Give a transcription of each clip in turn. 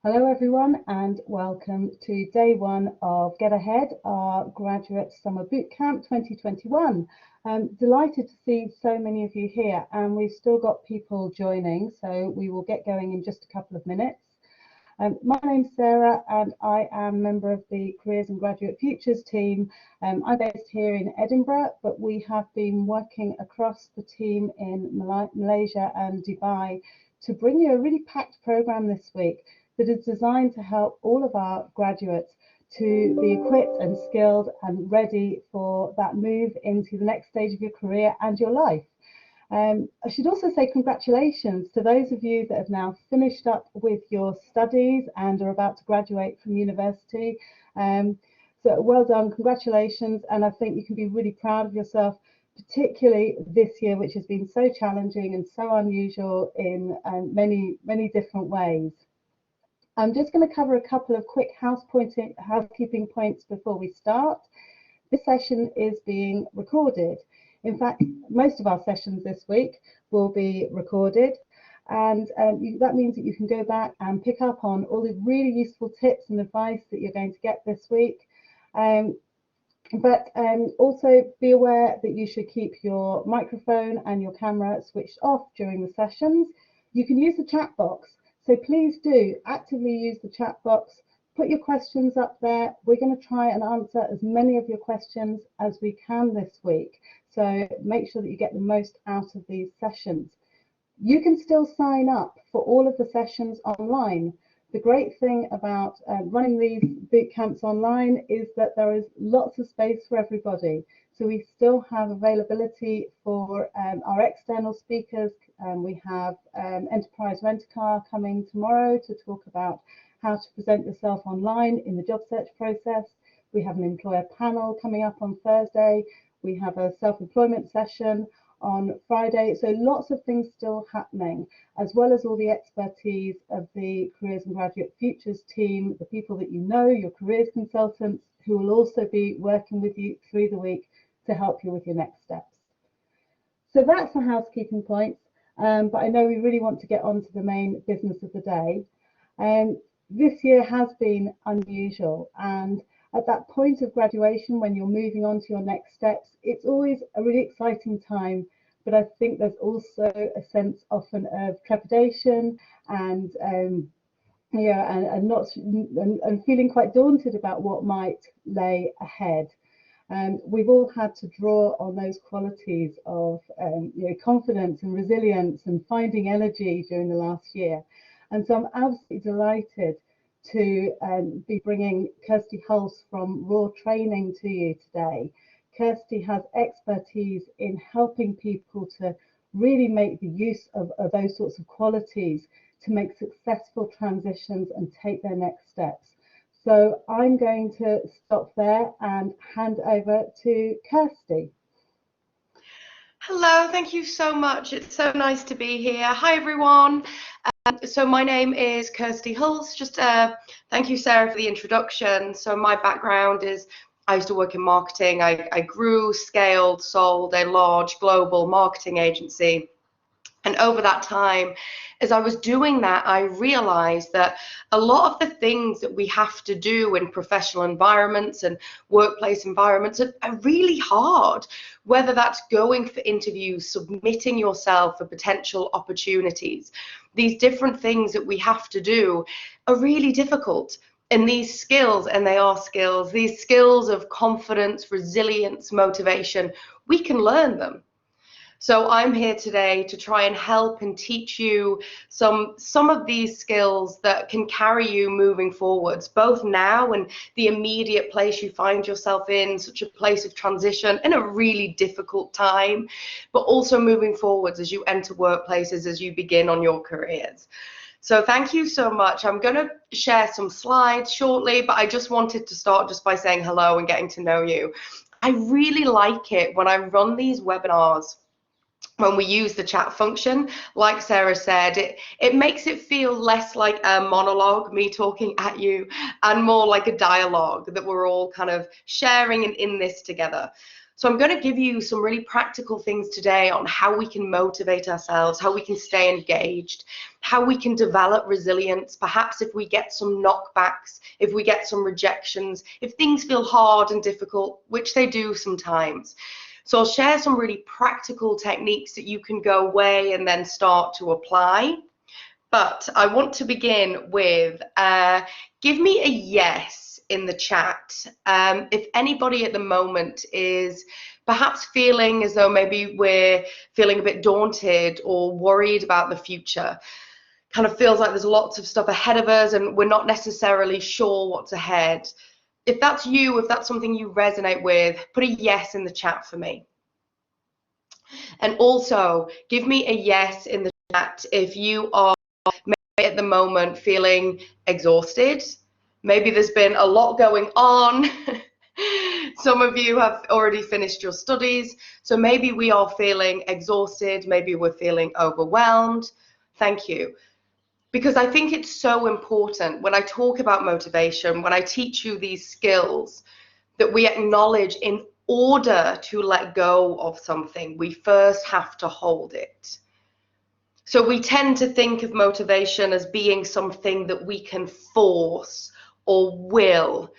Hello everyone and welcome to day one of Get Ahead, our Graduate Summer Bootcamp 2021. Delighted to see so many of you here, and we've still got people joining, so we will get going in just a couple of minutes. My name's Sarah and I am a member of the Careers and Graduate Futures team. I'm based here in Edinburgh, but we have been working across the team in Malaysia and Dubai to bring you a really packed programme this week that is designed to help all of our graduates to be equipped and skilled and ready for that move into the next stage of your career and your life. I should also say congratulations to those of you that have now finished up with your studies and are about to graduate from university. So well done, congratulations, and I think you can be really proud of yourself, particularly this year, which has been so challenging and so unusual in many different ways. I'm just going to cover a couple of quick housekeeping points before we start. This session is being recorded. In fact, most of our sessions this week will be recorded, and that means that you can go back and pick up on all the really useful tips and advice that you're going to get this week. But also be aware that you should keep your microphone and your camera switched off during the sessions. You can use the chat box. So please do actively use the chat box, put your questions up there. We're going to try and answer as many of your questions as we can this week. So make sure that you get the most out of these sessions. You can still sign up for all of the sessions online. The great thing about running these boot camps online is that there is lots of space for everybody. So we still have availability for our external speakers. We have Enterprise Rent-A-Car coming tomorrow to talk about how to present yourself online in the job search process. We have an employer panel coming up on Thursday. We have a self-employment session on Friday. So lots of things still happening, as well as all the expertise of the Careers and Graduate Futures team, the people that you know, your careers consultants, who will also be working with you through the week to help you with your next steps. So that's the housekeeping points, but I know we really want to get on to the main business of the day. This year has been unusual, and at that point of graduation, when you're moving on to your next steps, it's always a really exciting time, but I think there's also a sense often of trepidation and feeling quite daunted about what might lay ahead. We've all had to draw on those qualities of confidence and resilience and finding energy during the last year. And so I'm absolutely delighted to be bringing Kirsty Hulse from Raw Training to you today. Kirsty has expertise in helping people to really make the use of those sorts of qualities to make successful transitions and take their next steps. So I'm going to stop there and hand over to Kirsty. Hello, thank you so much. It's so nice to be here. Hi, everyone. So my name is Kirsty Hulse. Just thank you, Sarah, for the introduction. So my background is I used to work in marketing. I grew, scaled, sold a large global marketing agency. And over that time, as I was doing that, I realized that a lot of the things that we have to do in professional environments and workplace environments are really hard, whether that's going for interviews, submitting yourself for potential opportunities. These different things that we have to do are really difficult. And these skills, and they are skills, these skills of confidence, resilience, motivation, we can learn them. So I'm here today to try and help and teach you some of these skills that can carry you moving forwards, both now and the immediate place you find yourself in, such a place of transition in a really difficult time, but also moving forwards as you enter workplaces, as you begin on your careers. So thank you so much. I'm going to share some slides shortly, but I just wanted to start just by saying hello and getting to know you. I really like it when I run these webinars, when we use the chat function. Like Sarah said, it makes it feel less like a monologue, me talking at you, and more like a dialogue that we're all kind of sharing and in this together. So I'm going to give you some really practical things today on how we can motivate ourselves, how we can stay engaged, how we can develop resilience, perhaps if we get some knockbacks, if we get some rejections, if things feel hard and difficult, which they do sometimes. So I'll share some really practical techniques that you can go away and then start to apply. But I want to begin with, give me a yes in the chat. If anybody at the moment is perhaps feeling as though maybe we're feeling a bit daunted or worried about the future, kind of feels like there's lots of stuff ahead of us and we're not necessarily sure what's ahead. If that's you, if that's something you resonate with, put a yes in the chat for me. And also give me a yes in the chat if you are maybe at the moment feeling exhausted. Maybe there's been a lot going on. Some of you have already finished your studies, so maybe we are feeling exhausted, maybe we're feeling overwhelmed. Thank you. Because I think it's so important when I talk about motivation, when I teach you these skills, that we acknowledge in order to let go of something, we first have to hold it. So we tend to think of motivation as being something that we can force or will.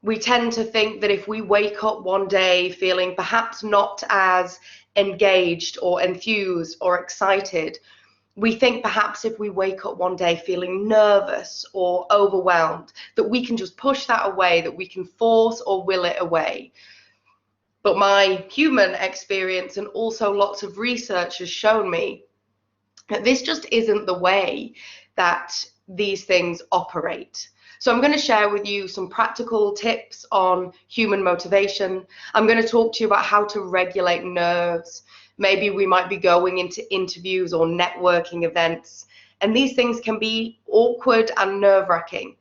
We tend to think that if we wake up one day feeling perhaps not as engaged or enthused or excited, we think perhaps if we wake up one day feeling nervous or overwhelmed, that we can just push that away, that we can force or will it away. But my human experience and also lots of research has shown me that this just isn't the way that these things operate. So I'm going to share with you some practical tips on human motivation. I'm going to talk to you about how to regulate nerves. Maybe we might be going into interviews or networking events, and these things can be awkward and nerve-wracking.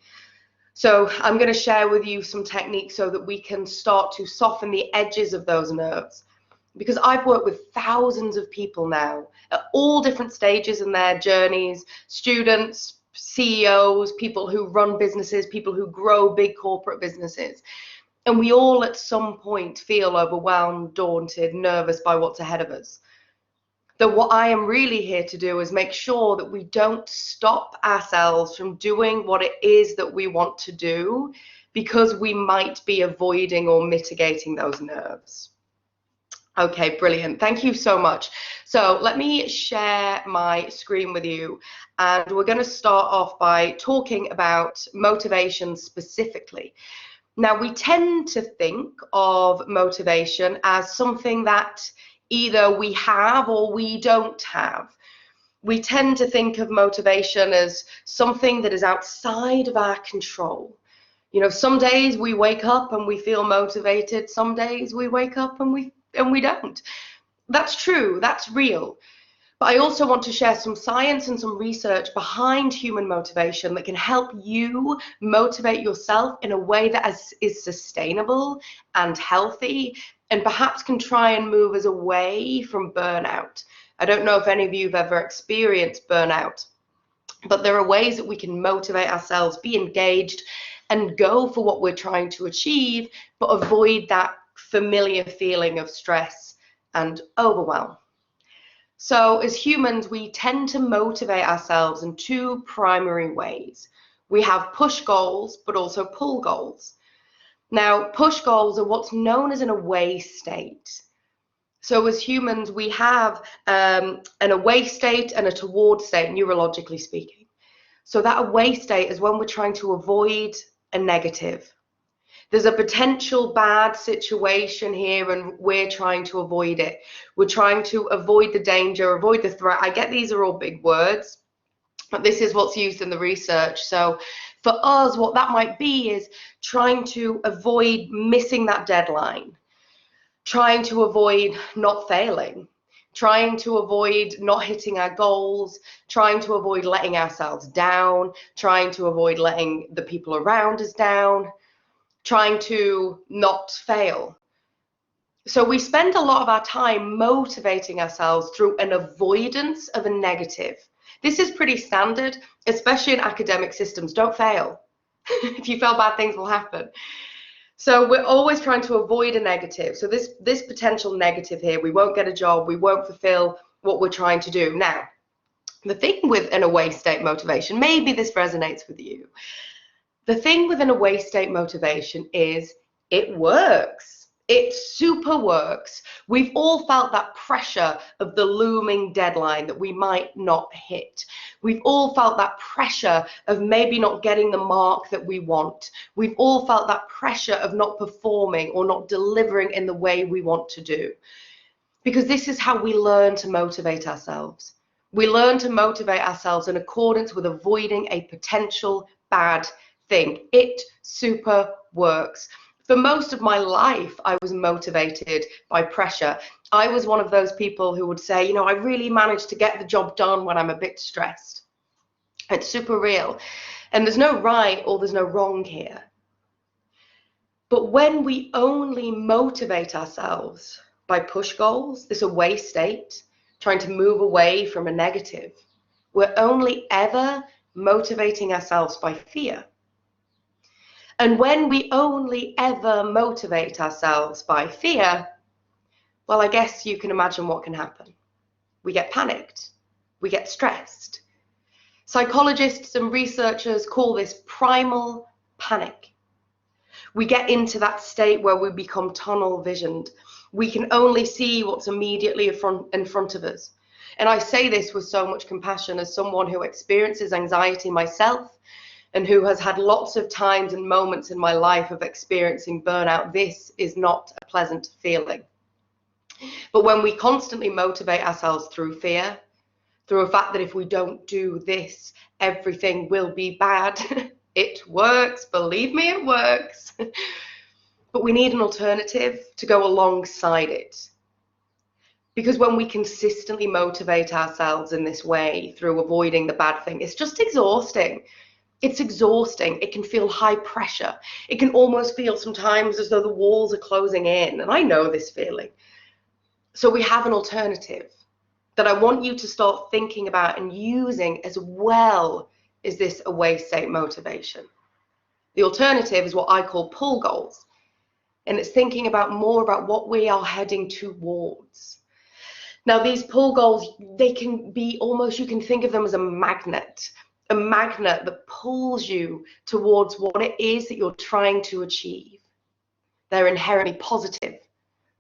So I'm going to share with you some techniques so that we can start to soften the edges of those nerves. Because I've worked with thousands of people now at all different stages in their journeys, students, CEOs, people who run businesses, people who grow big corporate businesses. And we all at some point feel overwhelmed, daunted, nervous by what's ahead of us. That what I am really here to do is make sure that we don't stop ourselves from doing what it is that we want to do because we might be avoiding or mitigating those nerves. Okay, brilliant. Thank you so much. So let me share my screen with you, and we're going to start off by talking about motivation specifically. Now, we tend to think of motivation as something that either we have or we don't have. We tend to think of motivation as something that is outside of our control. You know, some days we wake up and we feel motivated. Some days we wake up and we don't. That's true, that's real. But I also want to share some science and some research behind human motivation that can help you motivate yourself in a way that is sustainable and healthy, and perhaps can try and move us away from burnout. I don't know if any of you have ever experienced burnout, but there are ways that we can motivate ourselves, be engaged, and go for what we're trying to achieve, but avoid that familiar feeling of stress and overwhelm. So as humans, we tend to motivate ourselves in two primary ways. We have push goals, but also pull goals. Now, push goals are what's known as an away state. So as humans, we have an away state and a toward state, neurologically speaking. So that away state is when we're trying to avoid a negative. There's a potential bad situation here and we're trying to avoid it. We're trying to avoid the danger, avoid the threat. I get these are all big words, but this is what's used in the research. So for us, what that might be is trying to avoid missing that deadline, trying to avoid not failing, trying to avoid not hitting our goals, trying to avoid letting ourselves down, trying to avoid letting the people around us down, trying to not fail. So we spend a lot of our time motivating ourselves through an avoidance of a negative. This is pretty standard, especially in academic systems. Don't fail. If you fail, bad things will happen. So we're always trying to avoid a negative. So this potential negative here, we won't get a job, we won't fulfill what we're trying to do. Now, the thing with an away state motivation, maybe this resonates with you. The thing with an away state motivation is it works. It super works. We've all felt that pressure of the looming deadline that we might not hit. We've all felt that pressure of maybe not getting the mark that we want. We've all felt that pressure of not performing or not delivering in the way we want to do. Because this is how we learn to motivate ourselves. We learn to motivate ourselves in accordance with avoiding a potential bad thing. It super works. For most of my life, I was motivated by pressure. I was one of those people who would say, you know, I really managed to get the job done when I'm a bit stressed. It's super real. And there's no right or there's no wrong here. But when we only motivate ourselves by push goals, this away state, trying to move away from a negative, we're only ever motivating ourselves by fear. And when we only ever motivate ourselves by fear, well, I guess you can imagine what can happen. We get panicked. We get stressed. Psychologists and researchers call this primal panic. We get into that state where we become tunnel visioned. We can only see what's immediately in front of us. And I say this with so much compassion as someone who experiences anxiety myself, and who has had lots of times and moments in my life of experiencing burnout. This is not a pleasant feeling. But when we constantly motivate ourselves through fear, through a fact that if we don't do this, everything will be bad, it works, believe me, it works. But we need an alternative to go alongside it. Because when we consistently motivate ourselves in this way through avoiding the bad thing, it's just exhausting. It's exhausting. It can feel high pressure. It can almost feel sometimes as though the walls are closing in. And I know this feeling. So we have an alternative that I want you to start thinking about and using as well as this away state motivation. The alternative is what I call pull goals. And it's thinking about more about what we are heading towards. Now, these pull goals, they can be almost, you can think of them as a magnet that pulls you towards what it is that you're trying to achieve. They're inherently positive,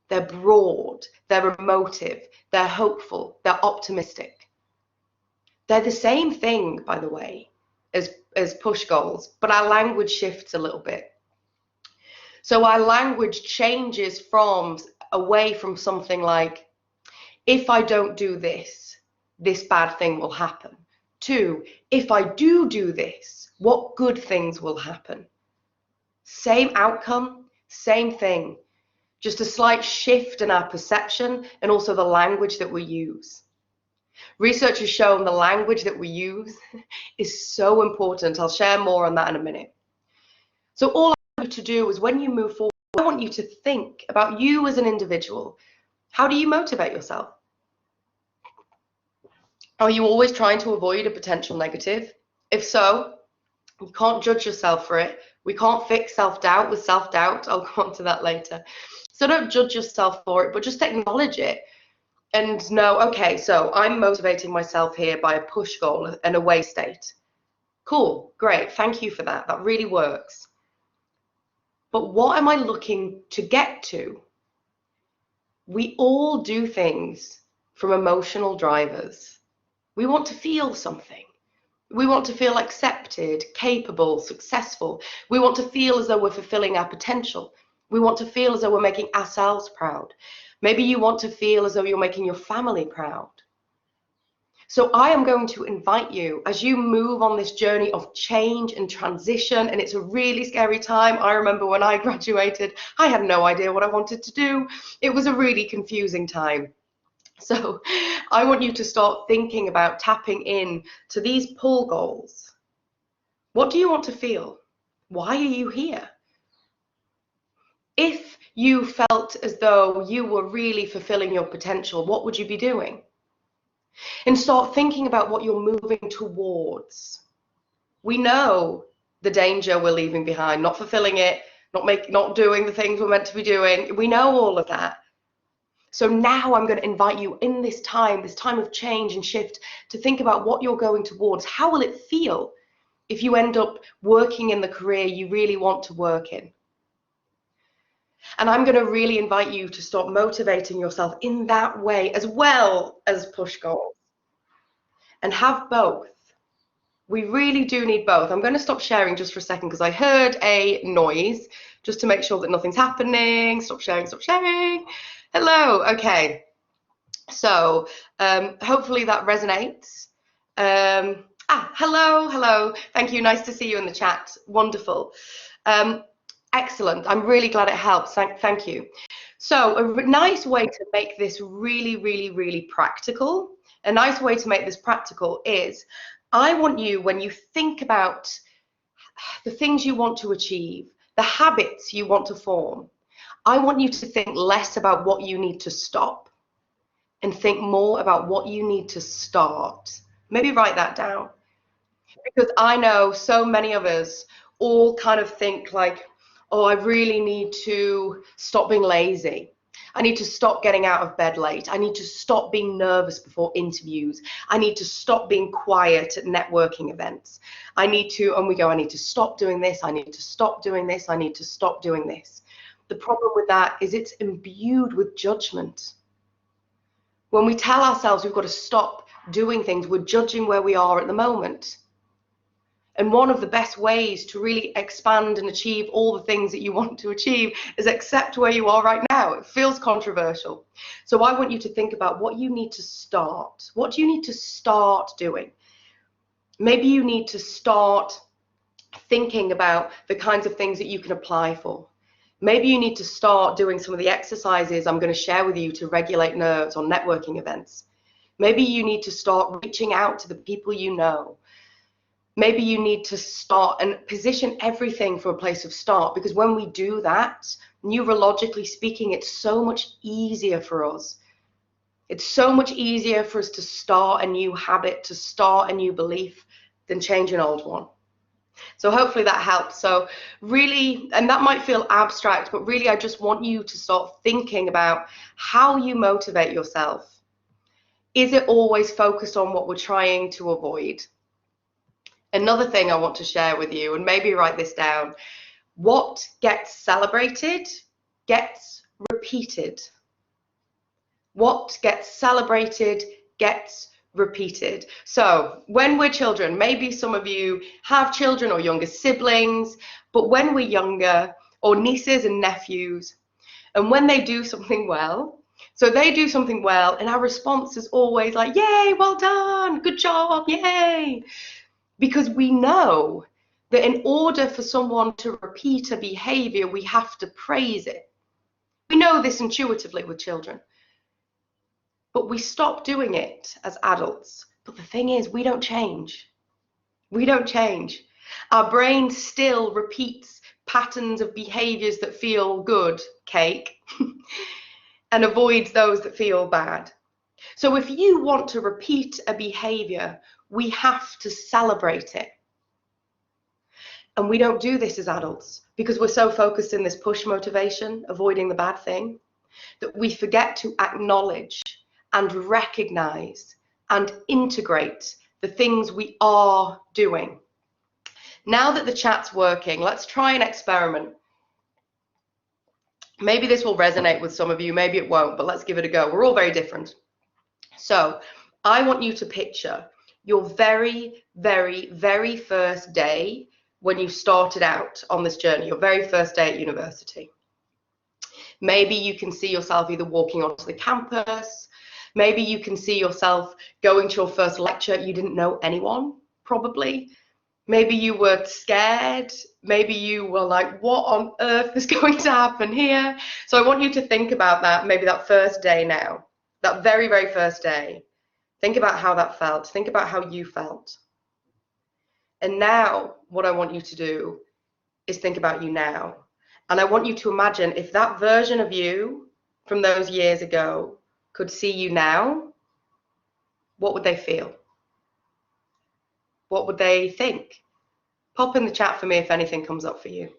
they're broad, they're emotive, they're hopeful, they're optimistic. They're the same thing, by the way, as push goals, but our language shifts a little bit. So our language changes away from something like, if I don't do this, this bad thing will happen, to, if I do this, what good things will happen? Same outcome, same thing, just a slight shift in our perception and also the language that we use. Research has shown the language that we use is so important. I'll share more on that in a minute. So all I want you to do is when you move forward, I want you to think about you as an individual. How do you motivate yourself? Are you always trying to avoid a potential negative? If so, you can't judge yourself for it. We can't fix self-doubt with self-doubt. I'll come on to that later. So don't judge yourself for it, but just acknowledge it and know, okay, so I'm motivating myself here by a push goal, an away state. Cool, great, thank you for that. That really works. But what am I looking to get to? We all do things from emotional drivers. We want to feel something. We want to feel accepted, capable, successful. We want to feel as though we're fulfilling our potential. We want to feel as though we're making ourselves proud. Maybe you want to feel as though you're making your family proud. So I am going to invite you as you move on this journey of change and transition, and it's a really scary time. I remember when I graduated, I had no idea what I wanted to do. It was a really confusing time. So I want you to start thinking about tapping in to these pull goals. What do you want to feel? Why are you here? If you felt as though you were really fulfilling your potential, what would you be doing? And start thinking about what you're moving towards. We know the danger we're leaving behind, not fulfilling it, not doing the things we're meant to be doing. We know all of that. So now I'm going to invite you in this time of change and shift, to think about what you're going towards. How will it feel if you end up working in the career you really want to work in? And I'm going to really invite you to start motivating yourself in that way, as well as push goals, and have both. We really do need both. I'm going to stop sharing just for a second because I heard a noise, just to make sure that nothing's happening. Stop sharing, stop sharing. Hello. Okay. So hopefully that resonates. Hello. Thank you. Nice to see you in the chat. Wonderful. Excellent. I'm really glad it helps. Thank you. So a nice way to make this really practical, is, I want you, when you think about the things you want to achieve, the habits you want to form, I want you to think less about what you need to stop and think more about what you need to start. Maybe write that down, because I know so many of us all kind of think like, oh, I really need to stop being lazy. I need to stop getting out of bed late. I need to stop being nervous before interviews. I need to stop being quiet at networking events. I need to stop doing this. I need to stop doing this. I need to stop doing this. The problem with that is it's imbued with judgment. When we tell ourselves we've got to stop doing things, we're judging where we are at the moment. And one of the best ways to really expand and achieve all the things that you want to achieve is accept where you are right now. It feels controversial. So I want you to think about what you need to start. What do you need to start doing? Maybe you need to start thinking about the kinds of things that you can apply for. Maybe you need to start doing some of the exercises I'm going to share with you to regulate nerves on networking events. Maybe you need to start reaching out to the people you know. Maybe you need to start and position everything from a place of start, because when we do that, neurologically speaking, it's so much easier for us. It's so much easier for us to start a new habit, to start a new belief, than change an old one. So hopefully that helps. So really, and that might feel abstract, but really I just want you to start thinking about how you motivate yourself. Is it always focused on what we're trying to avoid? Another thing I want to share with you, and maybe write this down: what gets celebrated gets repeated. What gets celebrated gets repeated. So when we're children, maybe some of you have children or younger siblings, but when we're younger, or nieces and nephews, and when they do something well, so they do something well, and our response is always like, yay, well done, good job, yay. Because we know that in order for someone to repeat a behavior, we have to praise it. We know this intuitively with children, but we stop doing it as adults. But the thing is, we don't change. We don't change. Our brain still repeats patterns of behaviors that feel good, cake, and avoids those that feel bad. So if you want to repeat a behavior, we have to celebrate it. And we don't do this as adults because we're so focused in this push motivation, avoiding the bad thing, that we forget to acknowledge and recognize and integrate the things we are doing. Now that the chat's working, let's try an experiment. Maybe this will resonate with some of you, maybe it won't, but let's give it a go. We're all very different. So I want you to picture your very first day when you started out on this journey, your very first day at university. Maybe you can see yourself either walking onto the campus. Maybe you can see yourself going to your first lecture. You didn't know anyone, probably. Maybe you were scared. Maybe you were like, what on earth is going to happen here? So I want you to think about that, maybe that first day now, that very first day. Think about how that felt. Think about how you felt. And now what I want you to do is think about you now. And I want you to imagine if that version of you from those years ago could see you now, what would they feel? What would they think? Pop in the chat for me if anything comes up for you.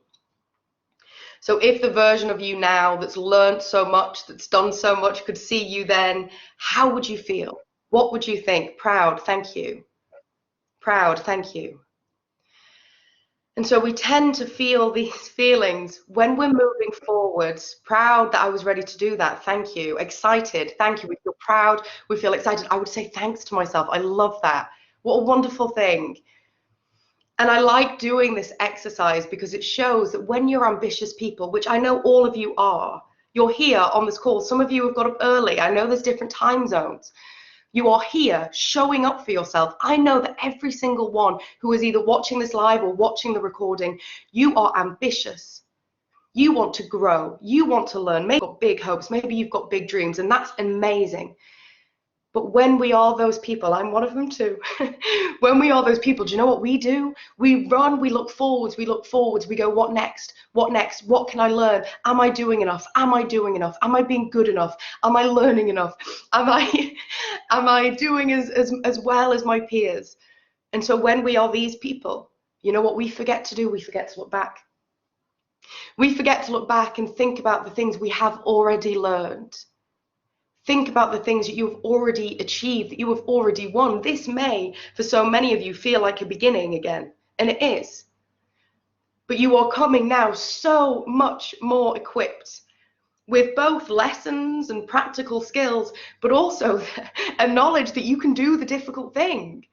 So if the version of you now that's learned so much, that's done so much, could see you then, how would you feel? What would you think? Proud, thank you. Proud, thank you. And so we tend to feel these feelings when we're moving forwards. Proud that I was ready to do that, thank you. Excited, thank you. We feel proud, we feel excited. I would say thanks to myself. I love that. What a wonderful thing. And I like doing this exercise because it shows that when you're ambitious people, which I know all of you are, you're here on this call. Some of you have got up early. I know there's different time zones. You are here showing up for yourself. I know that every single one who is either watching this live or watching the recording, you are ambitious. You want to grow. You want to learn. Maybe you've got big hopes. Maybe you've got big dreams, and that's amazing. But when we are those people, I'm one of them too. When we are those people, do you know what we do? We run, we look forwards, we go, what next? What next? What can I learn? Am I doing enough? Am I doing enough? Am I being good enough? Am I learning enough? Am I doing as well as my peers? And so when we are these people, you know what we forget to do? We forget to look back. We forget to look back and think about the things we have already learned. Think about the things that you've already achieved, that you have already won. This may, for so many of you, feel like a beginning again, and it is. But you are coming now so much more equipped with both lessons and practical skills, but also a knowledge that you can do the difficult thing.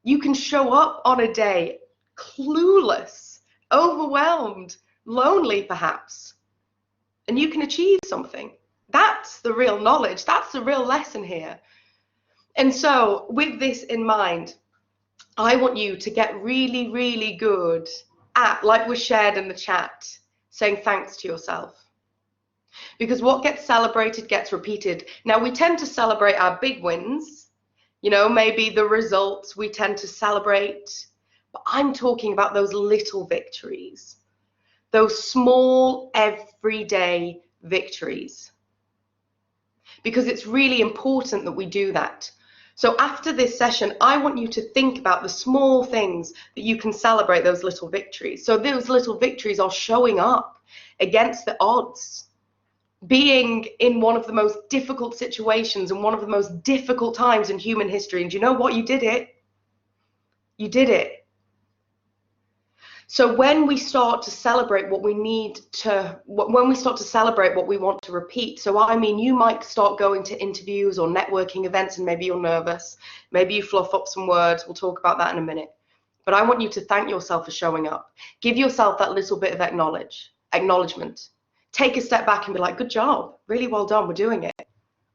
You can show up on a day clueless, overwhelmed, lonely perhaps, and you can achieve something. That's the real knowledge. That's the real lesson here. And so with this in mind, I want you to get really, really good at, like was shared in the chat, saying thanks to yourself. Because what gets celebrated gets repeated. Now, we tend to celebrate our big wins, you know, maybe the results we tend to celebrate. But I'm talking about those little victories, those small, everyday victories. Because it's really important that we do that. So after this session, I want you to think about the small things that you can celebrate, those little victories. So those little victories are showing up against the odds, being in one of the most difficult situations and one of the most difficult times in human history. And do you know what? You did it. You did it. So when we start to celebrate what we need to, when we start to celebrate what we want to repeat, so I mean, you might start going to interviews or networking events and maybe you're nervous, maybe you fluff up some words, we'll talk about that in a minute. But I want you to thank yourself for showing up. Give yourself that little bit of acknowledgement. Take a step back and be like, good job, really well done, we're doing it.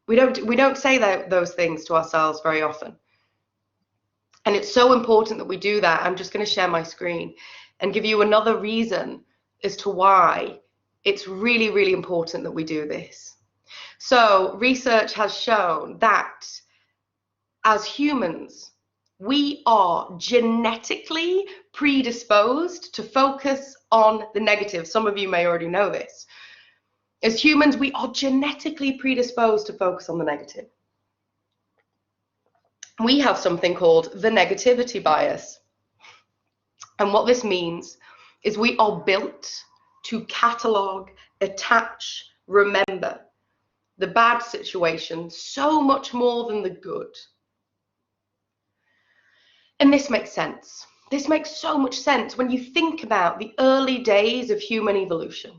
We don't say those things to ourselves very often. And it's so important that we do that. I'm just going to share my screen and give you another reason as to why it's really, really important that we do this. So research has shown that as humans, we are genetically predisposed to focus on the negative. Some of you may already know this. As humans, we are genetically predisposed to focus on the negative. We have something called the negativity bias. And what this means is we are built to catalog, attach, remember the bad situation so much more than the good. And this makes sense. This makes so much sense when you think about the early days of human evolution.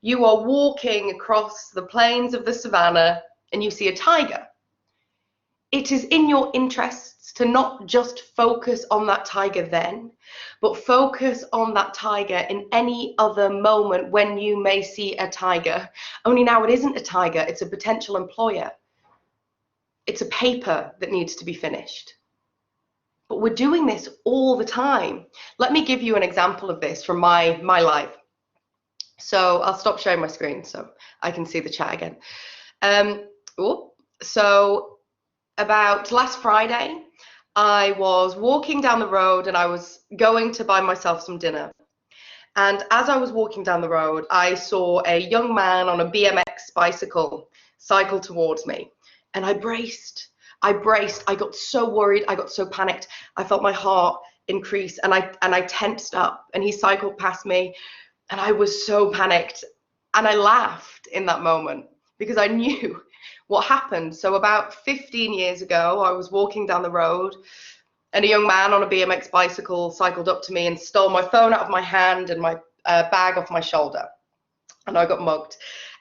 You are walking across the plains of the savannah and you see a tiger. It is in your interests to not just focus on that tiger then, but focus on that tiger in any other moment when you may see a tiger. Only now it isn't a tiger, it's a potential employer. It's a paper that needs to be finished. But we're doing this all the time. Let me give you an example of this from my life. So I'll stop sharing my screen so I can see the chat again. So about last Friday, I was walking down the road and I was going to buy myself some dinner. And as I was walking down the road, I saw a young man on a BMX bicycle cycle towards me. And I braced. I got so worried. I got so panicked. I felt my heart increase and I tensed up. And he cycled past me. And I was so panicked, and I laughed in that moment because I knew what happened. So about 15 years ago, I was walking down the road, and a young man on a BMX bicycle cycled up to me and stole my phone out of my hand and my bag off my shoulder. And I got mugged.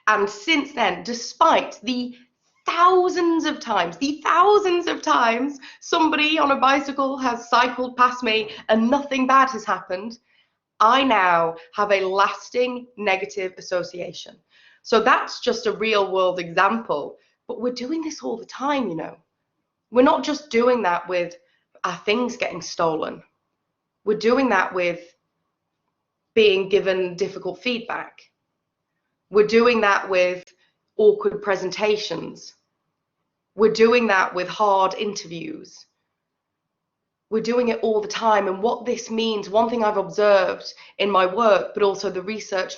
And since then, despite the thousands of times somebody on a bicycle has cycled past me and nothing bad has happened, I now have a lasting negative association. So that's just a real world example, but we're doing this all the time, you know. We're not just doing that with our things getting stolen. We're doing that with being given difficult feedback. We're doing that with awkward presentations. We're doing that with hard interviews. We're doing it all the time. And what this means, one thing I've observed in my work, but also the research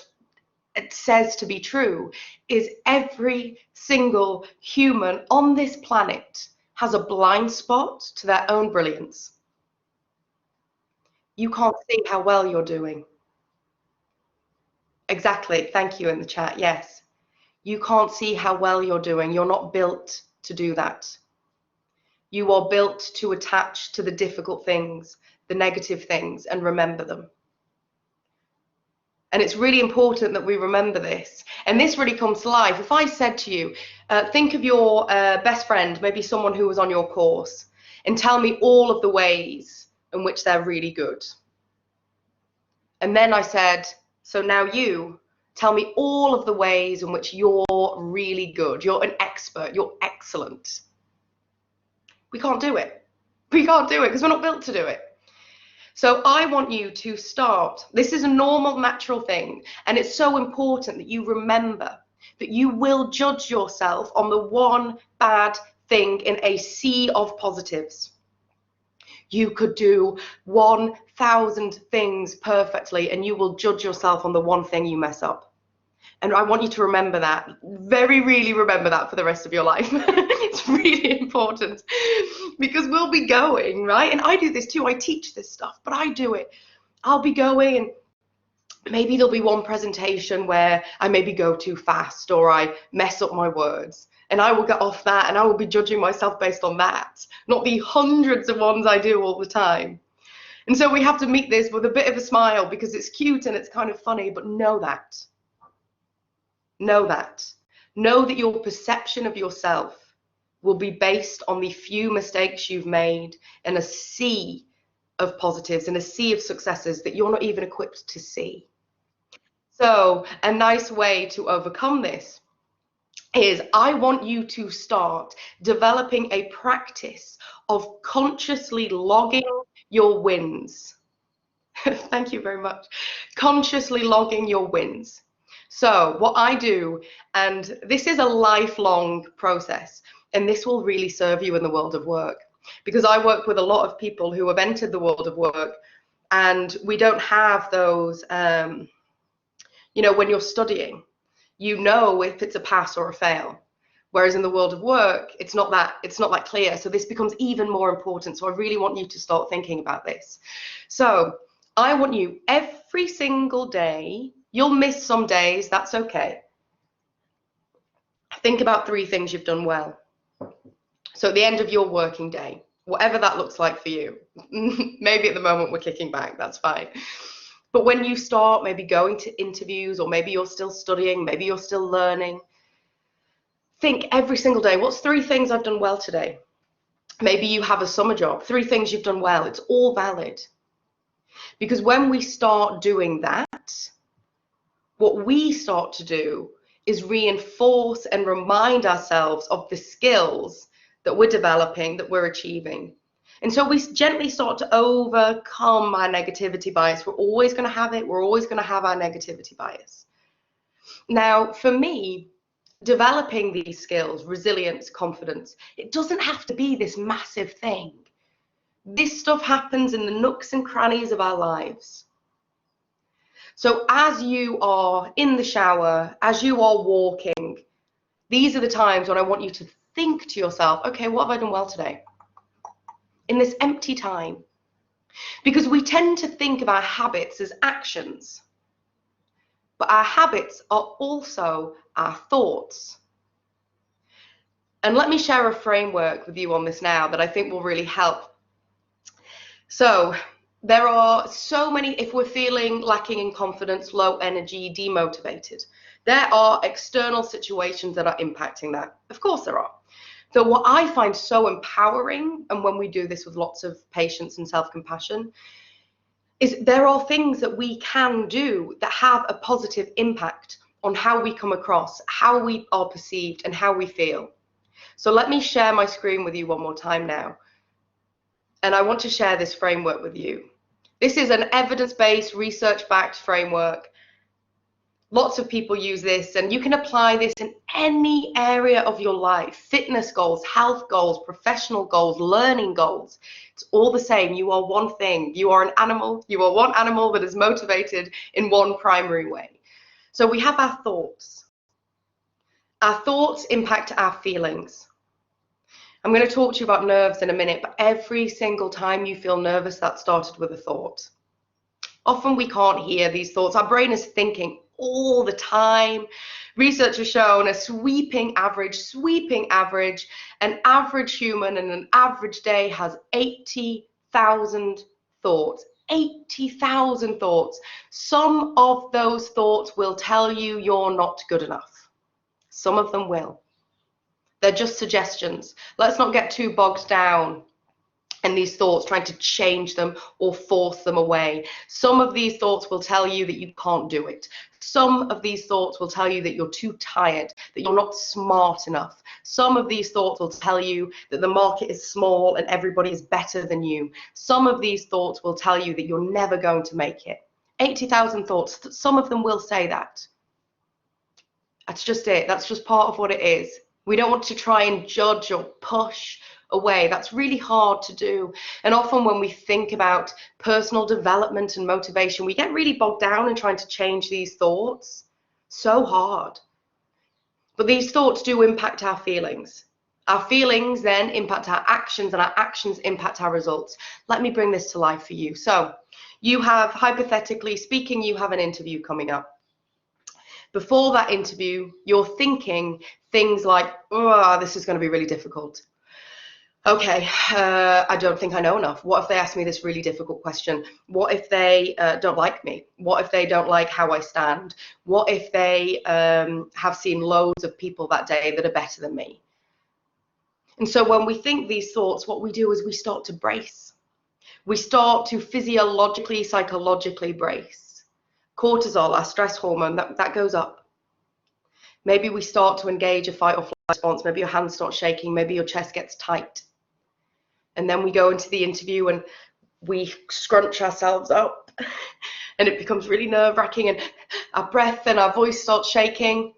it says to be true, is every single human on this planet has a blind spot to their own brilliance. You can't see how well you're doing. Exactly. Thank you in the chat. Yes. You can't see how well you're doing. You're not built to do that. You are built to attach to the difficult things, the negative things, and remember them. And it's really important that we remember this. And this really comes to life. If I said to you, think of your best friend, maybe someone who was on your course, and tell me all of the ways in which they're really good. And then I said, so now you tell me all of the ways in which you're really good. You're an expert. You're excellent. We can't do it. We can't do it because we're not built to do it. So I want you to start. This is a normal, natural thing. And it's so important that you remember that you will judge yourself on the one bad thing in a sea of positives. You could do 1,000 things perfectly, and you will judge yourself on the one thing you mess up. And I want you to remember that, really remember that for the rest of your life. It's really important because we'll be going, right? And I do this too. I teach this stuff, but I do it. I'll be going, and maybe there'll be one presentation where I maybe go too fast or I mess up my words. And I will get off that and I will be judging myself based on that, not the hundreds of ones I do all the time. And so we have to meet this with a bit of a smile because it's cute and it's kind of funny, but know that. Know that. Know that your perception of yourself will be based on the few mistakes you've made in a sea of positives, in a sea of successes that you're not even equipped to see. So a nice way to overcome this is I want you to start developing a practice of consciously logging your wins. Thank you very much. Consciously logging your wins. So what I do, and this is a lifelong process, and this will really serve you in the world of work, because I work with a lot of people who have entered the world of work, and we don't have those, you know, when you're studying, you know if it's a pass or a fail. Whereas in the world of work, it's not that clear. So this becomes even more important. So I really want you to start thinking about this. So I want you every single day, you'll miss some days, that's okay. Think about 3 things you've done well. So at the end of your working day, whatever that looks like for you, maybe at the moment we're kicking back, that's fine. But when you start maybe going to interviews, or maybe you're still studying, maybe you're still learning, think every single day, what's 3 things I've done well today? Maybe you have a summer job, 3 things you've done well. It's all valid. Because when we start doing that, what we start to do is reinforce and remind ourselves of the skills that we're developing, that we're achieving. And so we gently start to overcome our negativity bias. We're always going to have it. We're always going to have our negativity bias. Now, for me, developing these skills, resilience, confidence, it doesn't have to be this massive thing. This stuff happens in the nooks and crannies of our lives. So as you are in the shower, as you are walking, these are the times when I want you to think to yourself, okay, what have I done well today? In this empty time. Because we tend to think of our habits as actions. but our habits are also our thoughts. And let me share a framework with you on this now that I think will really help. So there are so many, if we're feeling lacking in confidence, low energy, demotivated, there are external situations that are impacting that. Of course there are. So what I find so empowering, and when we do this with lots of patience and self-compassion, is there are things that we can do that have a positive impact on how we come across, how we are perceived, and how we feel. So let me share my screen with you one more time now. And I want to share this framework with you. This is an evidence-based, research-backed framework. Lots of people use this, and you can apply this in any area of your life. Fitness goals, health goals, professional goals, learning goals. It's all the same. You are one thing. You are an animal. You are one animal that is motivated in one primary way. So we have our thoughts. Our thoughts impact our feelings. I'm going to talk to you about nerves in a minute, but every single time you feel nervous, that started with a thought. Often we can't hear these thoughts. Our brain is thinking all the time. Research has shown a sweeping average, an average human in an average day has 80,000 thoughts. 80,000 thoughts. Some of those thoughts will tell you you're not good enough. Some of them will. They're just suggestions. Let's not get too bogged down in these thoughts, trying to change them or force them away. Some of these thoughts will tell you that you can't do it. Some of these thoughts will tell you that you're too tired, that you're not smart enough. Some of these thoughts will tell you that the market is small and everybody is better than you. Some of these thoughts will tell you that you're never going to make it. 80,000 thoughts, some of them will say that. That's just it. That's just part of what it is. We don't want to try and judge or push away. That's really hard to do. And often when we think about personal development and motivation, we get really bogged down in trying to change these thoughts. So hard. But these thoughts do impact our feelings. Our feelings then impact our actions, and our actions impact our results. Let me bring this to life for you. So you have, hypothetically speaking, you have an interview coming up. Before that interview, you're thinking things like, oh, this is going to be really difficult. Okay, I don't think I know enough. What if they ask me this really difficult question? What if they don't like me? What if they don't like how I stand? What if they have seen loads of people that day that are better than me? And so when we think these thoughts, what we do is we start to brace. We start to physiologically, psychologically brace. Cortisol, our stress hormone, that goes up. Maybe we start to engage a fight or flight response. Maybe your hands start shaking. Maybe your chest gets tight. And then we go into the interview and we scrunch ourselves up and it becomes really nerve-wracking, and our breath and our voice starts shaking.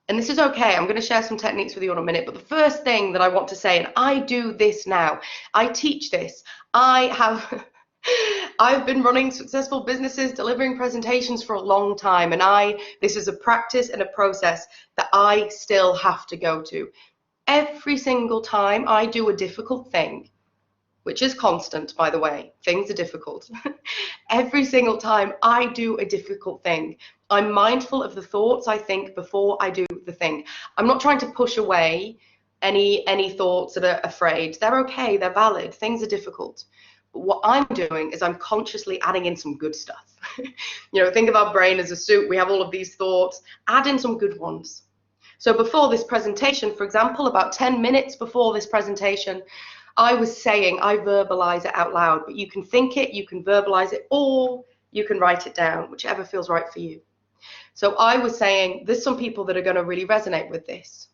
And this is okay. I'm going to share some techniques with you in a minute. But the first thing that I want to say, and I do this now, I teach this. I've been running successful businesses, delivering presentations for a long time, and this is a practice and a process that I still have to go to. Every single time I do a difficult thing, which is constant, by the way, things are difficult. Every single time I do a difficult thing, I'm mindful of the thoughts I think before I do the thing. I'm not trying to push away any thoughts that are afraid. They're okay, they're valid, things are difficult. But what I'm doing is I'm consciously adding in some good stuff. Think of our brain as a soup. We have all of these thoughts. Add in some good ones. So before this presentation, for example, about 10 minutes before this presentation, I was saying, I verbalize it out loud, but you can think it, you can verbalize it, or you can write it down, whichever feels right for you. So I was saying, there's some people that are going to really resonate with this.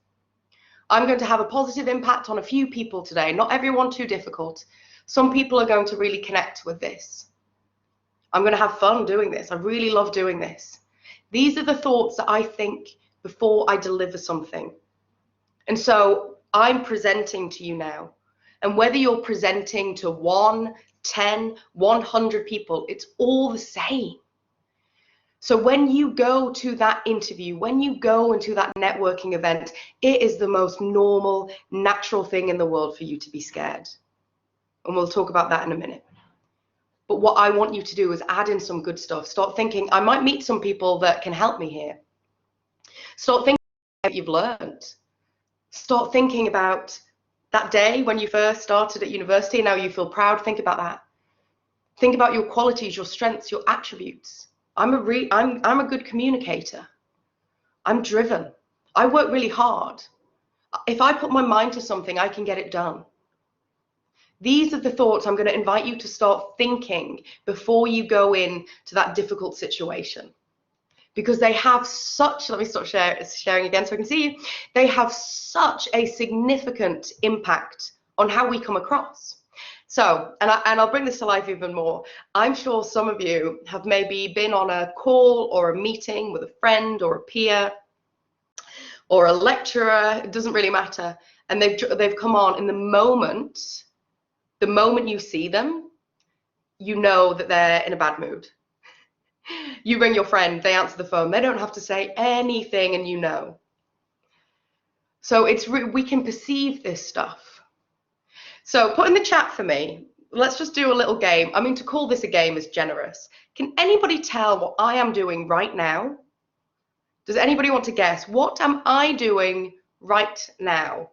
I'm going to have a positive impact on a few people today, not everyone too difficult. Some people are going to really connect with this. I'm going to have fun doing this. I really love doing this. These are the thoughts that I think before I deliver something. And so I'm presenting to you now. And whether you're presenting to 1, 10, 100 people, it's all the same. So when you go to that interview, when you go into that networking event, it is the most normal, natural thing in the world for you to be scared. And we'll talk about that in a minute. But what I want you to do is add in some good stuff. Start thinking, I might meet some people that can help me here. Start thinking about what you've learned. Start thinking about that day when you first started at university and now you feel proud. Think about that. Think about your qualities, your strengths, your attributes. I'm a good communicator. I'm driven. I work really hard. If I put my mind to something, I can get it done. These are the thoughts I'm going to invite you to start thinking before you go in to that difficult situation. Because they have such, let me start sharing again so I can see you. They have such a significant impact on how we come across. So, and I'll bring this to life even more. I'm sure some of you have maybe been on a call or a meeting with a friend or a peer or a lecturer, it doesn't really matter. And they've come on in the moment you see them, you know that they're in a bad mood. You ring your friend, they answer the phone, they don't have to say anything and you know. So we can perceive this stuff. So put in the chat for me, let's just do a little game. I mean, to call this a game is generous. Can anybody tell what I am doing right now? Does anybody want to guess? What am I doing right now?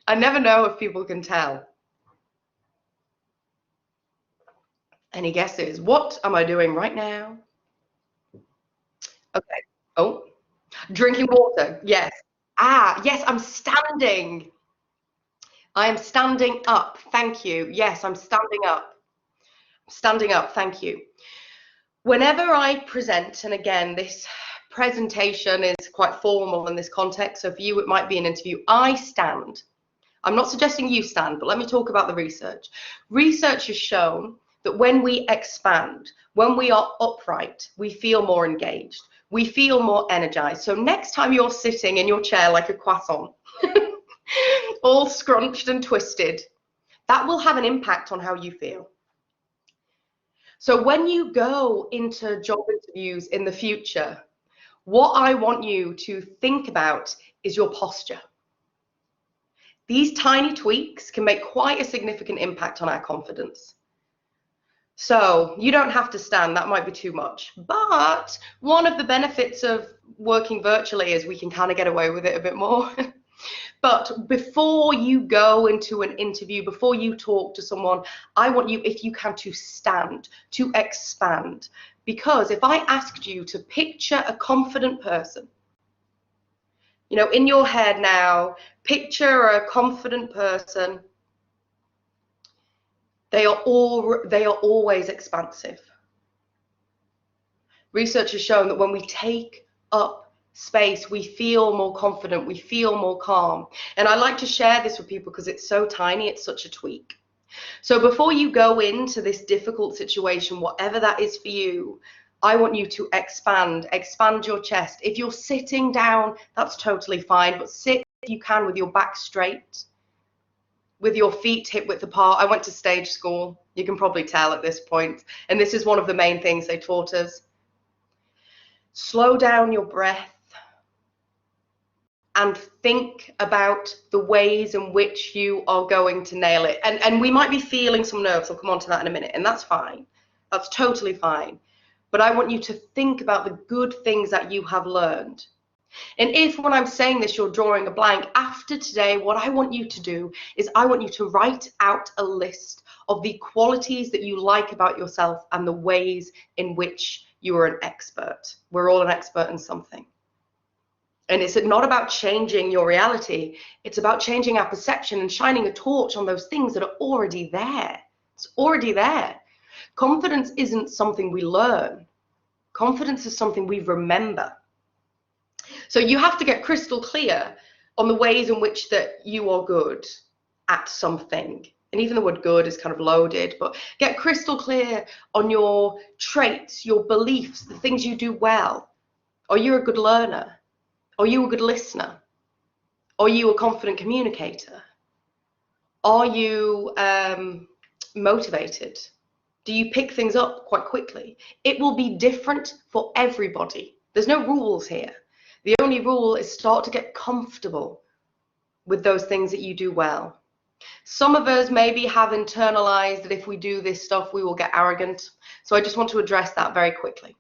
I never know if people can tell. Any guesses? What am I doing right now? Okay. Oh, drinking water. Yes. Yes, I'm standing. I am standing up. Thank you. Yes, I'm standing up. Standing up. Thank you. Whenever I present, and again, this presentation is quite formal in this context, so for you it might be an interview, I stand. I'm not suggesting you stand, but let me talk about the research. Research has shown that when we expand, when we are upright, we feel more engaged, we feel more energized. So next time you're sitting in your chair like a croissant, all scrunched and twisted, that will have an impact on how you feel. So when you go into job interviews in the future, what I want you to think about is your posture. These tiny tweaks can make quite a significant impact on our confidence. So you don't have to stand, that might be too much. But one of the benefits of working virtually is we can kind of get away with it a bit more. But before you go into an interview, before you talk to someone, I want you, if you can, to stand, to expand. Because if I asked you to picture a confident person, you know, in your head now, picture a confident person, they are always expansive. Research has shown that when we take up space, we feel more confident, we feel more calm. And I like to share this with people because it's so tiny, it's such a tweak. So before you go into this difficult situation, whatever that is for you, I want you to expand your chest. If you're sitting down, that's totally fine, but sit if you can with your back straight, with your feet hip width apart. I went to stage school, you can probably tell at this point, and this is one of the main things they taught us. Slow down your breath and think about the ways in which you are going to nail it. And we might be feeling some nerves, I'll come on to that in a minute, and that's fine. That's totally fine. But I want you to think about the good things that you have learned. And if when I'm saying this, you're drawing a blank, after today, what I want you to do is I want you to write out a list of the qualities that you like about yourself and the ways in which you are an expert. We're all an expert in something. And it's not about changing your reality. It's about changing our perception and shining a torch on those things that are already there. It's already there. Confidence isn't something we learn. Confidence is something we remember. So you have to get crystal clear on the ways in which that you are good at something. And even the word good is kind of loaded, but get crystal clear on your traits, your beliefs, the things you do well. Are you a good learner? Are you a good listener? Are you a confident communicator? Are you motivated? Do you pick things up quite quickly? It will be different for everybody. There's no rules here. The only rule is start to get comfortable with those things that you do well. Some of us maybe have internalized that if we do this stuff, we will get arrogant. So I just want to address that very quickly.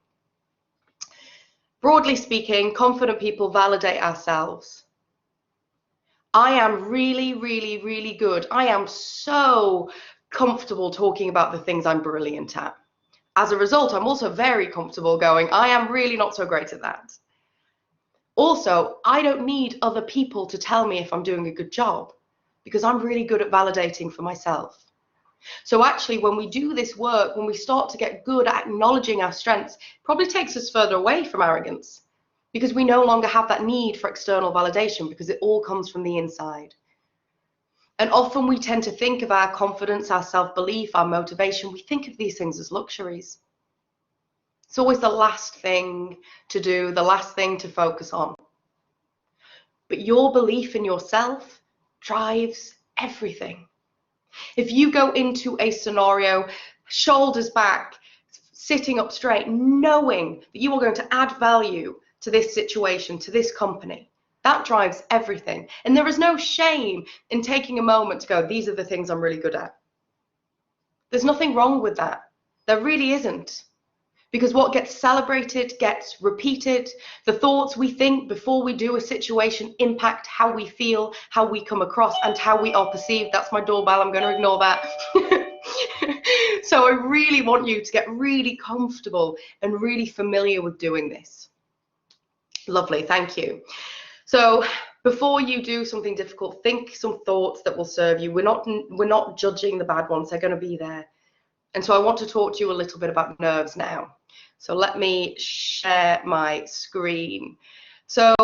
Broadly speaking, confident people validate ourselves. I am really, really, really good. I am so comfortable talking about the things I'm brilliant at. As a result, I'm also very comfortable going, I am really not so great at that. Also, I don't need other people to tell me if I'm doing a good job, because I'm really good at validating for myself. So actually, when we do this work, when we start to get good at acknowledging our strengths, it probably takes us further away from arrogance, because we no longer have that need for external validation, because it all comes from the inside. And often we tend to think of our confidence, our self-belief, our motivation, we think of these things as luxuries. It's always the last thing to do, the last thing to focus on. But your belief in yourself drives everything. If you go into a scenario, shoulders back, sitting up straight, knowing that you are going to add value to this situation, to this company, that drives everything. And there is no shame in taking a moment to go, these are the things I'm really good at. There's nothing wrong with that. There really isn't. Because what gets celebrated gets repeated. The thoughts we think before we do a situation impact how we feel, how we come across, and how we are perceived. That's my doorbell. I'm going to ignore that. So I really want you to get really comfortable and really familiar with doing this. Lovely. Thank you. So before you do something difficult, think some thoughts that will serve you. We're not judging the bad ones. They're going to be there. And so I want to talk to you a little bit about nerves now. So let me share my screen. So,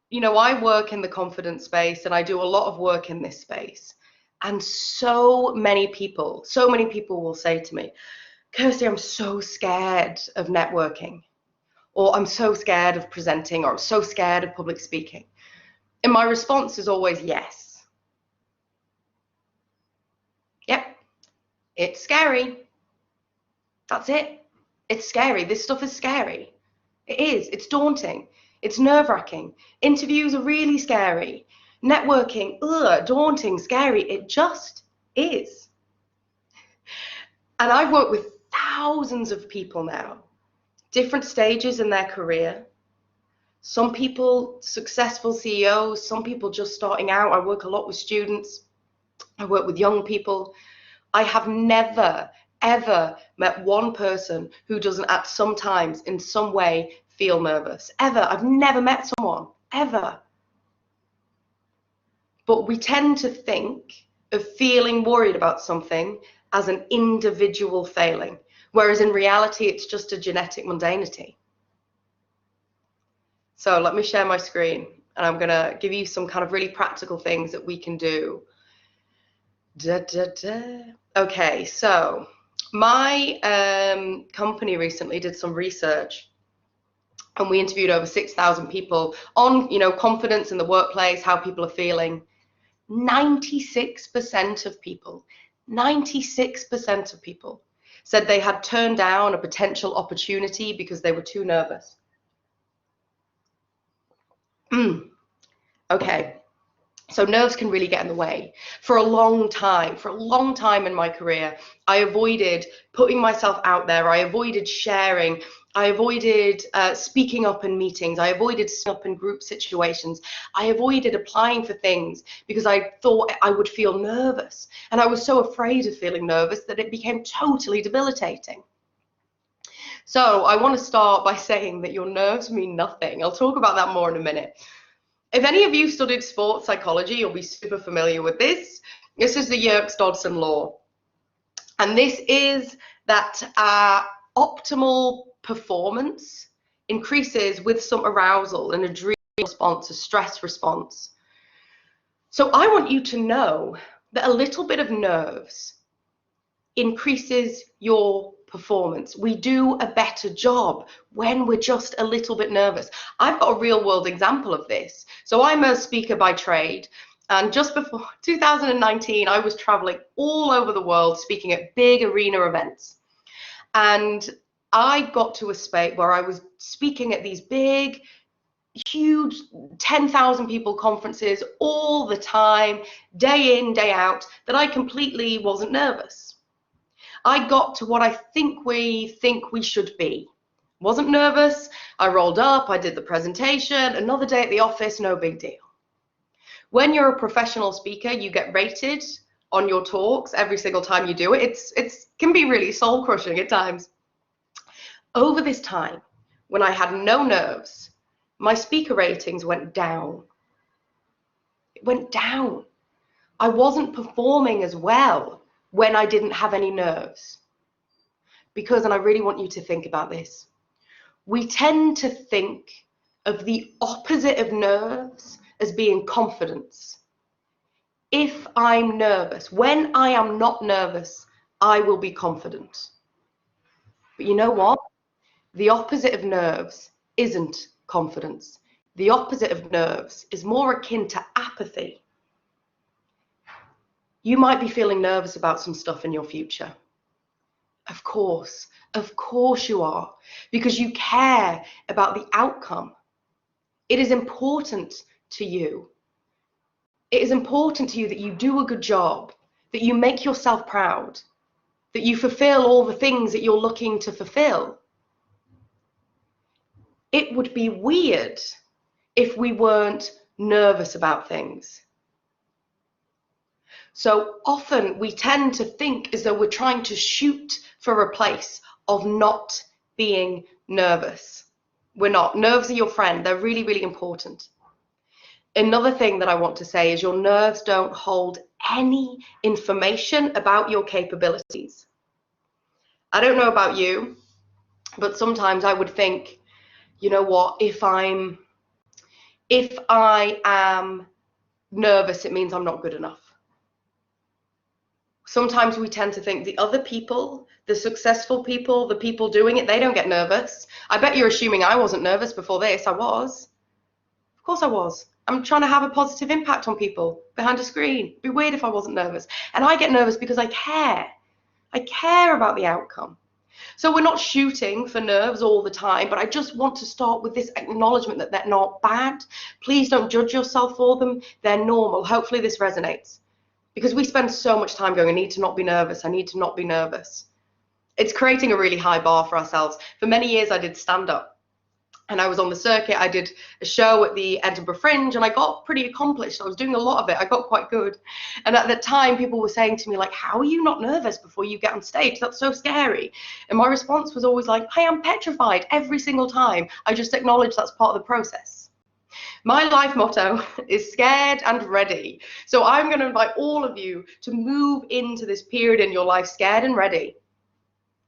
you know, I work in the confidence space and I do a lot of work in this space. And so many people will say to me, Kirsty, I'm so scared of networking, or I'm so scared of presenting, or I'm so scared of public speaking. And my response is always yes. Yep, it's scary. That's it. It's scary. This stuff is scary. It is. It's daunting. It's nerve-wracking. Interviews are really scary. Networking, daunting, scary. It just is. And I've worked with thousands of people now, different stages in their career. Some people, successful CEOs, some people just starting out. I work a lot with students. I work with young people. I have never, ever met one person who doesn't at some times, in some way, feel nervous. Ever. I've never met someone. Ever. But we tend to think of feeling worried about something as an individual failing, whereas in reality, it's just a genetic mundanity. So let me share my screen, and I'm going to give you some kind of really practical things that we can do. Okay, so my company recently did some research, and we interviewed over 6,000 people on, you know, confidence in the workplace, how people are feeling. 96% of people, 96% of people said they had turned down a potential opportunity because they were too nervous. Okay. So nerves can really get in the way. For a long time in my career, I avoided putting myself out there. I avoided sharing. I avoided speaking up in meetings. I avoided speaking up in group situations. I avoided applying for things because I thought I would feel nervous. And I was so afraid of feeling nervous that it became totally debilitating. So I want to start by saying that your nerves mean nothing. I'll talk about that more in a minute. If any of you studied sports psychology, you'll be super familiar with this. This is the Yerkes-Dodson law. And this is that our optimal performance increases with some arousal, an adrenal response, a stress response. So I want you to know that a little bit of nerves increases your performance. We do a better job when we're just a little bit nervous. I've got a real world example of this. So I'm a speaker by trade, and just before 2019, I was traveling all over the world speaking at big arena events. And I got to a space where I was speaking at these big, huge 10,000 people conferences all the time, day in, day out, that I completely wasn't nervous. I got to what I think we should be. Wasn't nervous. I rolled up, I did the presentation, another day at the office, no big deal. When you're a professional speaker, you get rated on your talks every single time you do it. It can be really soul crushing at times. Over this time, when I had no nerves, my speaker ratings went down. It went down. I wasn't performing as well when I didn't have any nerves. Because, and I really want you to think about this, we tend to think of the opposite of nerves as being confidence. If I'm nervous, when I am not nervous, I will be confident. But you know what? The opposite of nerves isn't confidence. The opposite of nerves is more akin to apathy. You might be feeling nervous about some stuff in your future. Of course you are, because you care about the outcome. It is important to you. It is important to you that you do a good job, that you make yourself proud, that you fulfill all the things that you're looking to fulfill. It would be weird if we weren't nervous about things. So often we tend to think as though we're trying to shoot for a place of not being nervous. We're not. Nerves are your friend. They're really, really important. Another thing that I want to say is your nerves don't hold any information about your capabilities. I don't know about you, but sometimes I would think, you know what, if I am nervous, it means I'm not good enough. Sometimes we tend to think the other people, the successful people, the people doing it, they don't get nervous. I bet you're assuming I wasn't nervous before this. I was. Of course I was. I'm trying to have a positive impact on people behind a screen. It'd be weird if I wasn't nervous. And I get nervous because I care. I care about the outcome. So we're not shooting for nerves all the time, but I just want to start with this acknowledgement that they're not bad. Please don't judge yourself for them. They're normal. Hopefully this resonates. Because we spend so much time going, I need to not be nervous. I need to not be nervous. It's creating a really high bar for ourselves. For many years, I did stand-up. And I was on the circuit. I did a show at the Edinburgh Fringe, and I got pretty accomplished. I was doing a lot of it. I got quite good. And at that time, people were saying to me, like, how are you not nervous before you get on stage? That's so scary. And my response was always like, I am petrified every single time. I just acknowledge that's part of the process. My life motto is scared and ready. So I'm going to invite all of you to move into this period in your life scared and ready.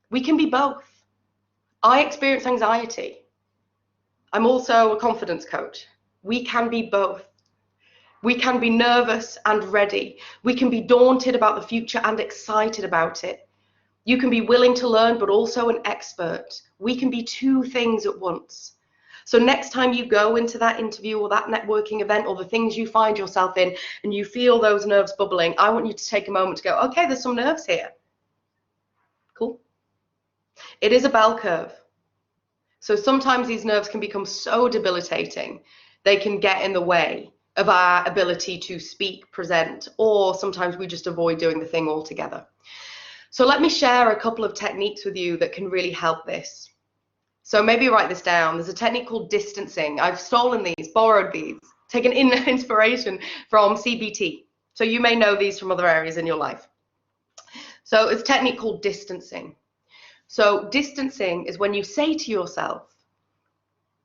We can be both. I experience anxiety. I'm also a confidence coach. We can be both. We can be nervous and ready. We can be daunted about the future and excited about it. You can be willing to learn, but also an expert. We can be two things at once. So next time you go into that interview or that networking event or the things you find yourself in and you feel those nerves bubbling, I want you to take a moment to go, okay, there's some nerves here. Cool. It is a bell curve. So sometimes these nerves can become so debilitating, they can get in the way of our ability to speak, present, or sometimes we just avoid doing the thing altogether. So let me share a couple of techniques with you that can really help this. So maybe write this down. There's a technique called distancing. I've stolen these, borrowed these, taken inspiration from CBT. So you may know these from other areas in your life. So it's a technique called distancing. So distancing is when you say to yourself,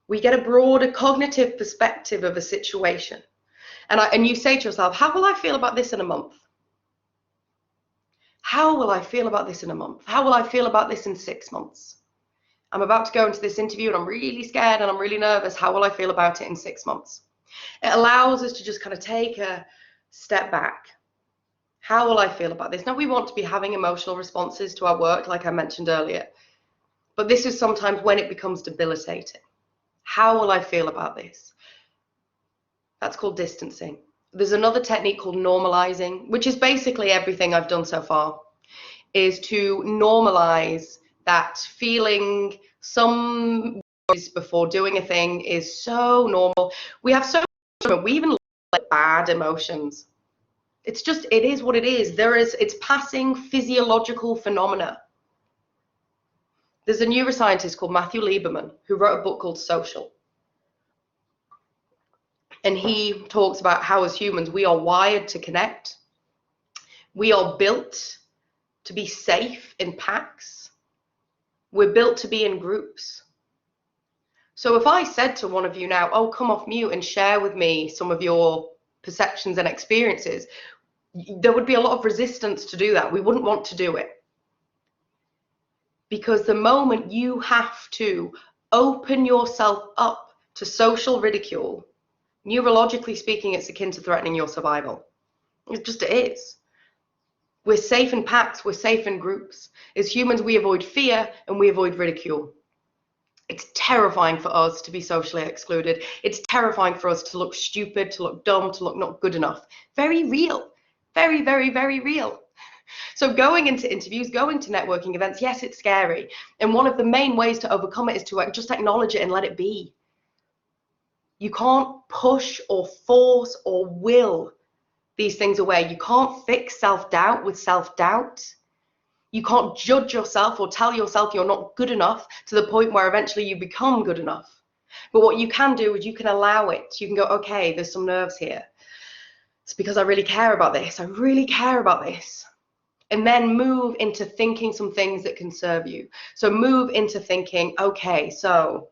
we get a broader cognitive perspective of a situation. And you say to yourself, how will I feel about this in a month? How will I feel about this in a month? How will I feel about this in 6 months? I'm about to go into this interview and I'm really scared and I'm really nervous. How will I feel about it in 6 months? It allows us to just kind of take a step back. How will I feel about this? Now, we want to be having emotional responses to our work, like I mentioned earlier. But this is sometimes when it becomes debilitating. How will I feel about this? That's called distancing. There's another technique called normalizing, which is basically everything I've done so far, is to normalize that feeling some before doing a thing is so normal. We have so much, we even like bad emotions. It's just, it is what it is. It's passing physiological phenomena. There's a neuroscientist called Matthew Lieberman who wrote a book called Social. And he talks about how as humans, we are wired to connect. We are built to be safe in packs. We're built to be in groups. So if I said to one of you now, oh, come off mute and share with me some of your perceptions and experiences, there would be a lot of resistance to do that. We wouldn't want to do it. Because the moment you have to open yourself up to social ridicule, neurologically speaking, it's akin to threatening your survival. It just is. We're safe in packs, we're safe in groups. As humans, we avoid fear and we avoid ridicule. It's terrifying for us to be socially excluded. It's terrifying for us to look stupid, to look dumb, to look not good enough. Very real. Very, very, very real. So going into interviews, going to networking events, yes, it's scary. And one of the main ways to overcome it is to just acknowledge it and let it be. You can't push or force or will these things away. You can't fix self-doubt with self-doubt. You can't judge yourself or tell yourself you're not good enough to the point where eventually you become good enough. But what you can do is you can allow it. You can go, okay, there's some nerves here. It's because I really care about this. I really care about this. And then move into thinking some things that can serve you. So move into thinking, okay, so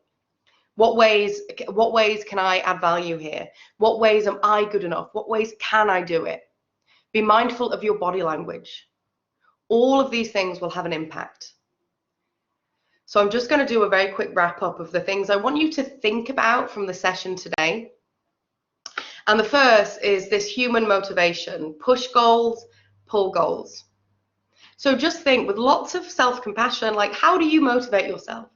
what ways can I add value here? What ways am I good enough? What ways can I do it? Be mindful of your body language. All of these things will have an impact. So I'm just going to do a very quick wrap up of the things I want you to think about from the session today. And the first is this human motivation, push goals, pull goals. So just think with lots of self-compassion, like how do you motivate yourself?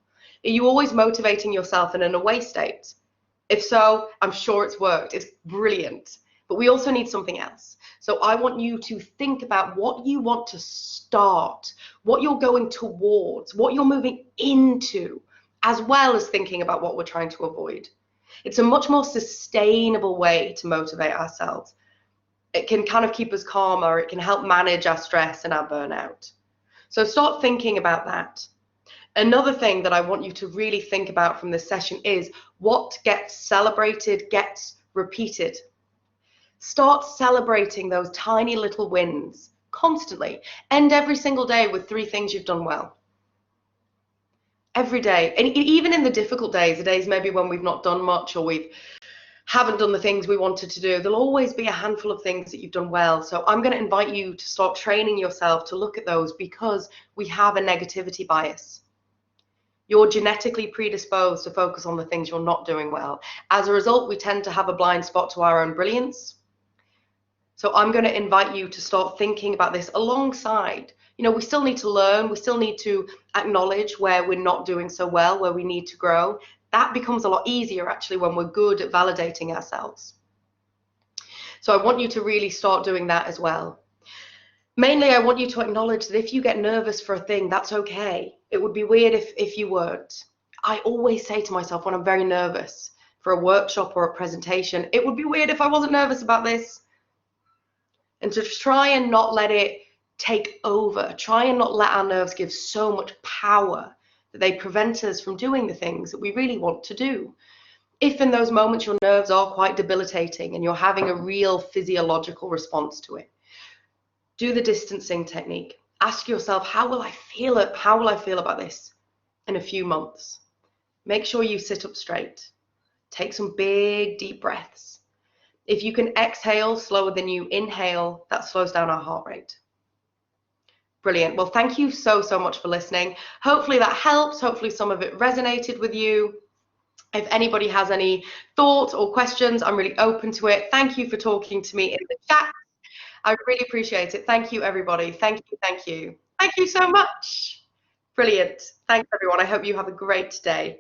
Are you always motivating yourself in an away state? If so, I'm sure it's worked. It's brilliant. But we also need something else. So I want you to think about what you want to start, what you're going towards, what you're moving into, as well as thinking about what we're trying to avoid. It's a much more sustainable way to motivate ourselves. It can kind of keep us calmer. It can help manage our stress and our burnout. So start thinking about that. Another thing that I want you to really think about from this session is what gets celebrated gets repeated. Start celebrating those tiny little wins constantly. End every single day with 3 things you've done well. Every day. And even in the difficult days, the days maybe when we've not done much or we haven't done the things we wanted to do, there'll always be a handful of things that you've done well. So I'm going to invite you to start training yourself to look at those, because we have a negativity bias. You're genetically predisposed to focus on the things you're not doing well. As a result, we tend to have a blind spot to our own brilliance. So I'm going to invite you to start thinking about this alongside. You know, we still need to learn. We still need to acknowledge where we're not doing so well, where we need to grow. That becomes a lot easier actually when we're good at validating ourselves. So I want you to really start doing that as well. Mainly, I want you to acknowledge that if you get nervous for a thing, that's okay. It would be weird if you weren't. I always say to myself when I'm very nervous for a workshop or a presentation, it would be weird if I wasn't nervous about this. And to try and not let it take over, try and not let our nerves give so much power that they prevent us from doing the things that we really want to do. If in those moments your nerves are quite debilitating and you're having a real physiological response to it, do the distancing technique. Ask yourself, how will I feel it? How will I feel about this in a few months? Make sure you sit up straight. Take some big, deep breaths. If you can exhale slower than you inhale, that slows down our heart rate. Brilliant. Well, thank you so much for listening. Hopefully that helps. Hopefully some of it resonated with you. If anybody has any thoughts or questions, I'm really open to it. Thank you for talking to me in the chat. I really appreciate it. Thank you, everybody. Thank you, thank you. Thank you so much. Brilliant. Thanks, everyone. I hope you have a great day.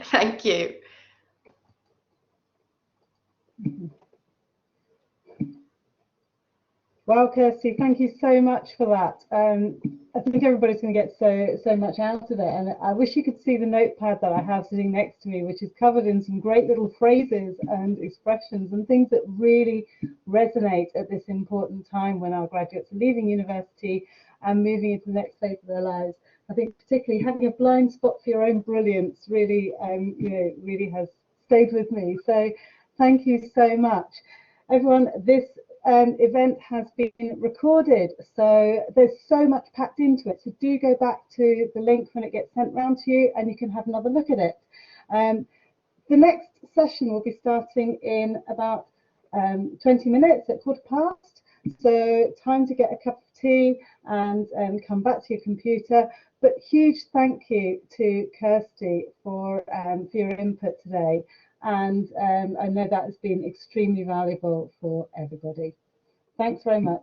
Thank you. Well, Kirsty, thank you so much for that. I think everybody's going to get so much out of it, and I wish you could see the notepad that I have sitting next to me, which is covered in some great little phrases and expressions and things that really resonate at this important time when our graduates are leaving university and moving into the next phase of their lives. I think particularly having a blind spot for your own brilliance really, really has stayed with me. So thank you so much. Everyone, this event has been recorded, so there's so much packed into it, so do go back to the link when it gets sent round to you and you can have another look at it. The next session will be starting in about 20 minutes at 4:15, so time to get a cup of tea and come back to your computer. But huge thank you to Kirsty for your input today, and I know that has been extremely valuable for everybody. Thanks very much.